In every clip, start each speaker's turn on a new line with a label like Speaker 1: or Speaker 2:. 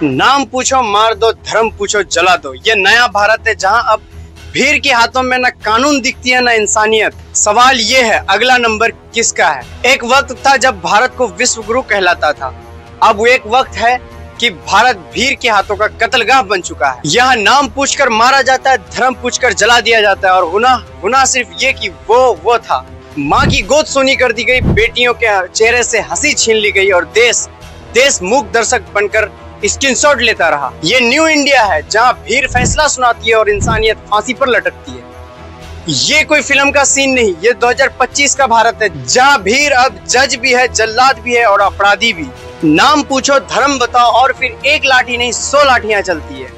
Speaker 1: नाम पूछो मार दो, धर्म पूछो जला दो। ये नया भारत है जहां अब भीड़ के हाथों में न कानून दिखती है न इंसानियत। सवाल ये है अगला नंबर किसका है। एक वक्त था जब भारत को विश्व गुरु कहलाता था। अब एक वक्त है कि भारत भीड़ के हाथों का कत्लगाह बन चुका है। यहाँ नाम पूछकर मारा जाता है, धर्म पूछकर जला दिया जाता है। और गुनाह सिर्फ ये कि वो था। माँ की गोद सोनी कर दी गई, बेटियों के चेहरे से हंसी छीन ली गई और देश मूक दर्शक बनकर स्क्रीनशॉट लेता रहा। ये न्यू इंडिया है जहाँ भीड़ फैसला सुनाती है और इंसानियत फांसी पर लटकती है। ये कोई फिल्म का सीन नहीं, ये 2025 का भारत है जहाँ भीड़ अब जज भी है, जल्लाद भी है और अपराधी भी। नाम पूछो, धर्म बताओ और फिर एक लाठी नहीं 100 लाठियां चलती है।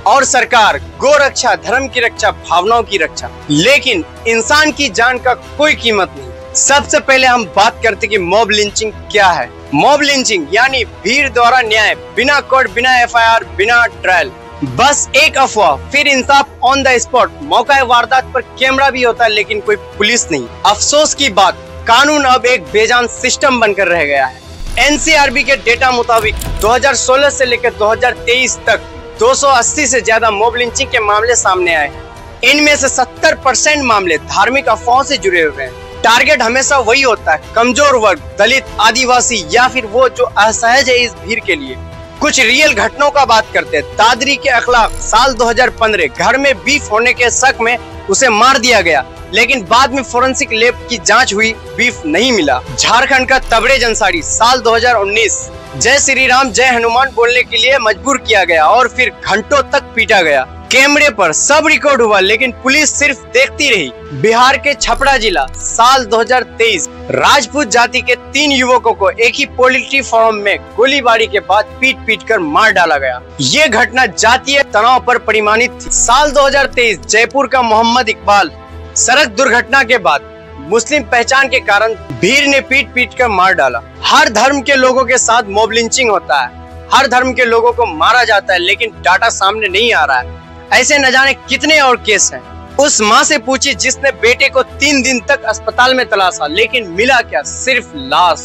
Speaker 1: और सरकार गो रक्षा, धर्म की रक्षा, भावनाओं की रक्षा, लेकिन इंसान की जान का कोई कीमत नहीं। सबसे पहले हम बात करते कि मॉब लिंचिंग क्या है। मॉब लिंचिंग यानी भीड़ द्वारा न्याय, बिना कोर्ट, बिना FIR, बिना ट्रायल, बस एक अफवाह, फिर इंसाफ ऑन द स्पॉट। मौका वारदात पर कैमरा भी होता है लेकिन कोई पुलिस नहीं। अफसोस की बात, कानून अब एक बेजान सिस्टम बनकर रह गया है। NCRB के डेटा मुताबिक 2016 से लेकर 2023 तक 280 से ज्यादा मॉब लिंचिंग के मामले सामने आए हैं। इनमें से 70% मामले धार्मिक अफवाहों से जुड़े हुए हैं। टारगेट हमेशा वही होता है, कमजोर वर्ग, दलित, आदिवासी या फिर वो जो असहज है इस भीड़ के लिए। कुछ रियल घटनाओं का बात करते हैं। दादरी के अखलाक, साल 2015, घर में बीफ होने के शक में उसे मार दिया गया, लेकिन बाद में फोरेंसिक लैब की जांच हुई, बीफ नहीं मिला। झारखंड का तबड़े जंसाड़ी, साल 2019, जय श्री राम जय हनुमान बोलने के लिए मजबूर किया गया और फिर घंटों तक पीटा गया। कैमरे पर सब रिकॉर्ड हुआ लेकिन पुलिस सिर्फ देखती रही। बिहार के छपरा जिला, साल 2023, राजपूत जाति के 3 युवकों को एक ही पोल्ट्री फार्म में गोलीबारी के बाद पीट कर मार डाला गया। ये घटना जातीय तनाव पर परिमाणित थी। साल 2023, जयपुर का मोहम्मद इकबाल, सड़क दुर्घटना के बाद मुस्लिम पहचान के कारण भीड़ ने पीट कर मार डाला। हर धर्म के लोगों के साथ मॉब लिंचिंग होता है, हर धर्म के लोगों को मारा जाता है, लेकिन डाटा सामने नहीं आ रहा है। ऐसे न जाने कितने और केस हैं। उस माँ से पूछिए जिसने बेटे को 3 दिन तक अस्पताल में तलाशा, लेकिन मिला क्या? सिर्फ लाश।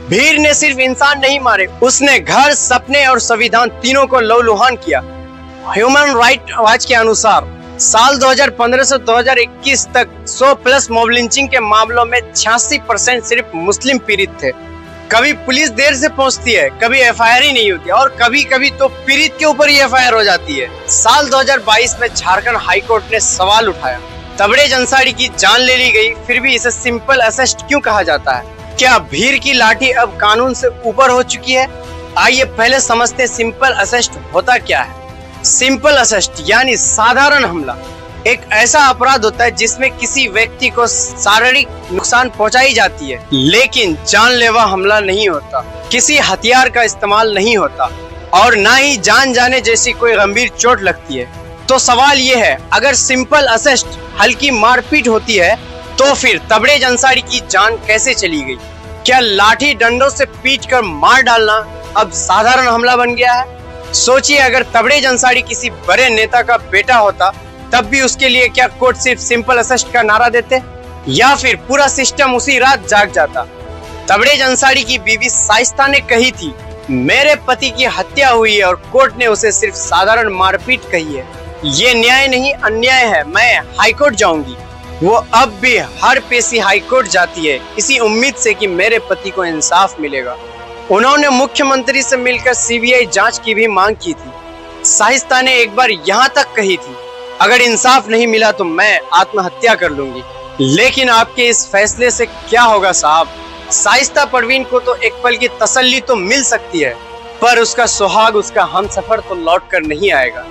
Speaker 1: भीड़ ने सिर्फ इंसान नहीं मारे, उसने घर, सपने और संविधान तीनों को लहूलुहान किया। ह्यूमन राइट वॉच के अनुसार साल 2015 से 2021 तक 100+ मॉब लिंचिंग के मामलों में 86% सिर्फ मुस्लिम पीड़ित थे। कभी पुलिस देर से पहुंचती है, कभी FIR ही नहीं होती और कभी तो पीड़ित के ऊपर ही FIR हो जाती है। साल 2022 में झारखंड हाईकोर्ट ने सवाल उठाया, तबड़े जंसाड़ी की जान ले ली गई, फिर भी इसे सिंपल अरेस्ट क्यों कहा जाता है? क्या भीड़ की लाठी अब कानून से ऊपर हो चुकी है? आइए पहले समझते सिंपल अरेस्ट होता क्या है। सिंपल अरेस्ट यानी साधारण हमला एक ऐसा अपराध होता है जिसमें किसी व्यक्ति को शारीरिक नुकसान पहुंचाई जाती है, लेकिन जानलेवा हमला नहीं होता, किसी हथियार का इस्तेमाल नहीं होता और ना ही जान जाने जैसी कोई गंभीर चोट लगती है। तो सवाल ये है, अगर सिंपल अरेस्ट हल्की मारपीट होती है तो फिर तबड़े जंसाड़ी की जान कैसे चली गई? क्या लाठी डंडों से पीट कर मार डालना अब साधारण हमला बन गया है? सोचिए, अगर तबड़े जंसाड़ी किसी बड़े नेता का बेटा होता तब भी उसके लिए क्या कोर्ट सिर्फ सिंपल अरेस्ट का नारा देते या फिर पूरा सिस्टम उसी रात जाग जाता? तबड़े जंसाड़ी की बीवी साइस्ता ने कही थी, मेरे पति की हत्या हुई है और कोर्ट ने उसे सिर्फ साधारण मारपीट कही है। ये न्याय नहीं, अन्याय है, मैं हाईकोर्ट जाऊंगी। वो अब भी हर पेशी हाईकोर्ट जाती है इसी उम्मीद से कि मेरे पति को इंसाफ मिलेगा। उन्होंने मुख्यमंत्री से मिलकर CBI जांच की भी मांग की थी। साइस्ता ने एक बार यहाँ तक कही थी, अगर इंसाफ नहीं मिला तो मैं आत्महत्या कर लूंगी। लेकिन आपके इस फैसले से क्या होगा साहब? साइस्ता परवीन को तो एक पल की तसल्ली तो मिल सकती है, पर उसका सुहाग, उसका हमसफर तो लौट कर नहीं आएगा।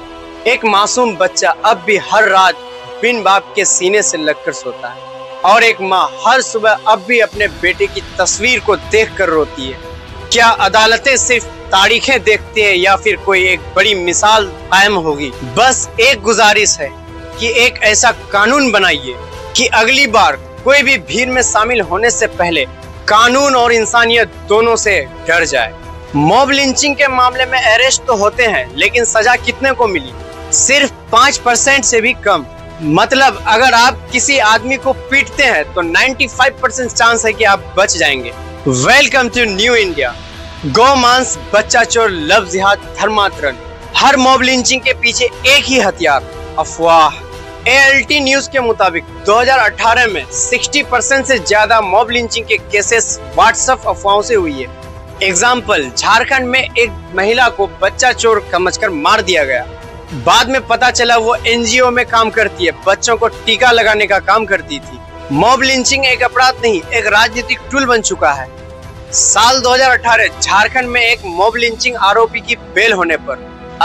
Speaker 1: एक मासूम बच्चा अब भी हर रात बिन बाप के सीने से लगकर सोता है और एक माँ हर सुबह अब भी अपने बेटे की तस्वीर को देखकर रोती है। क्या अदालतें सिर्फ तारीखें देखती है या फिर कोई एक बड़ी मिसाल कायम होगी? बस एक गुजारिश है कि एक ऐसा कानून बनाइए कि अगली बार कोई भी भीड़ में शामिल होने से पहले कानून और इंसानियत दोनों से डर जाए। मॉब लिंचिंग के मामले में अरेस्ट तो होते हैं, लेकिन सजा कितने को मिली? सिर्फ 5% से भी कम। मतलब अगर आप किसी आदमी को पीटते हैं तो 95% चांस है कि आप बच जाएंगे। Welcome to new India. गौ मांस, बच्चा चोर, लव जिहाद, धर्मांतरण, हर मॉब लिंचिंग के पीछे एक ही हथियार, अफवाह। ALT न्यूज के मुताबिक 2018 में 60% से ज्यादा मॉब लिंचिंग के केसेस व्हाट्सएप अफवाहों से हुई है। एग्जाम्पल, झारखंड में एक महिला को बच्चा चोर समझकर मार दिया गया। बाद में पता चला वो NGO में काम करती है, बच्चों को टीका लगाने का काम करती थी। मॉब लिंचिंग एक अपराध नहीं, एक राजनीतिक टूल बन चुका है। साल 2018 झारखंड में एक मॉब लिंचिंग आरोपी की बेल होने पर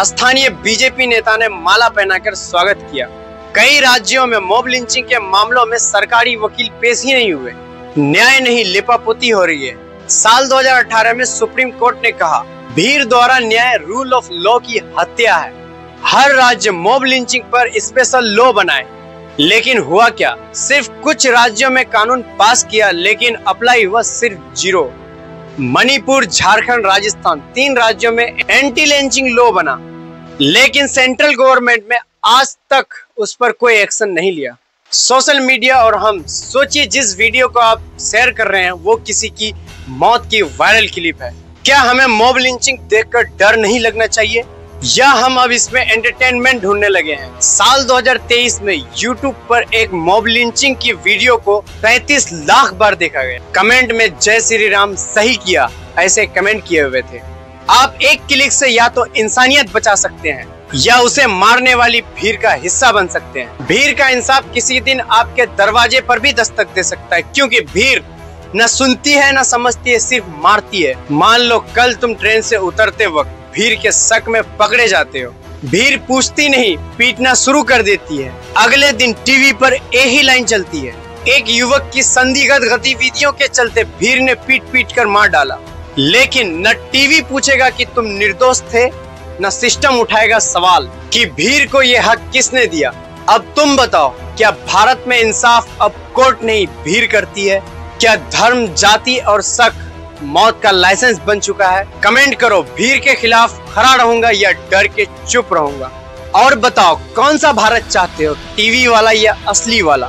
Speaker 1: स्थानीय BJP नेता ने माला पहनाकर स्वागत किया। कई राज्यों में मॉब लिंचिंग के मामलों में सरकारी वकील पेश ही नहीं हुए, न्याय नहीं, लिपापोती हो रही है। साल 2018 में सुप्रीम कोर्ट ने कहा, भीड़ द्वारा न्याय रूल ऑफ लॉ की हत्या है। हर राज्य मॉब लिंचिंग पर स्पेशल लॉ बनाए, लेकिन हुआ क्या? सिर्फ कुछ राज्यों में कानून पास किया, लेकिन अप्लाई हुआ सिर्फ 0। मणिपुर, झारखंड, राजस्थान, 3 राज्यों में एंटी लिंचिंग लॉ बना, लेकिन सेंट्रल गवर्नमेंट में आज तक उस पर कोई एक्शन नहीं लिया। सोशल मीडिया और हम, सोचिए जिस वीडियो को आप शेयर कर रहे हैं वो किसी की मौत की वायरल क्लिप है। क्या हमें मॉब लिंचिंग देखकर डर नहीं लगना चाहिए, या हम अब इसमें एंटरटेनमेंट ढूंढने लगे हैं? साल 2023 में YouTube पर एक मॉब लिंचिंग की वीडियो को 35 लाख बार देखा गया। कमेंट में जय श्री राम, सही किया, ऐसे कमेंट किए हुए थे। आप एक क्लिक से या तो इंसानियत बचा सकते हैं या उसे मारने वाली भीड़ का हिस्सा बन सकते हैं। भीड़ का इंसाफ किसी दिन आपके दरवाजे पर भी दस्तक दे सकता है, क्योंकि भीड़ न सुनती है न समझती है, सिर्फ मारती है। मान लो कल तुम ट्रेन से उतरते वक्त भीड़ के शक में पकड़े जाते हो, भीड़ पूछती नहीं, पीटना शुरू कर देती है। अगले दिन टीवी पर एक ही लाइन चलती है, एक युवक की संदिग्ध गतिविधियों के चलते भीड़ ने पीट पीट कर मार डाला। लेकिन न टीवी पूछेगा कि तुम निर्दोष थे, न सिस्टम उठाएगा सवाल कि भीड़ को ये हक किसने दिया। अब तुम बताओ, क्या भारत में इंसाफ अब कोर्ट नहीं भीड़ करती है? क्या धर्म, जाति और शक मौत का लाइसेंस बन चुका है? कमेंट करो, भीड़ के खिलाफ खड़ा रहूंगा या डर के चुप रहूंगा? और बताओ, कौन सा भारत चाहते हो, टीवी वाला या असली वाला?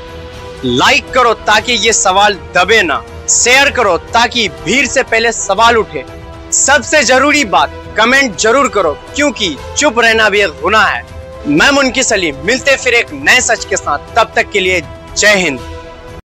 Speaker 1: लाइक करो ताकि ये सवाल दबे ना, शेयर करो ताकि भीड़ से पहले सवाल उठे। सबसे जरूरी बात, कमेंट जरूर करो, क्योंकि चुप रहना भी एक गुनाह है। मैं मुनकी सलीम, मिलते फिर एक नए सच के साथ, तब तक के लिए जय हिंद।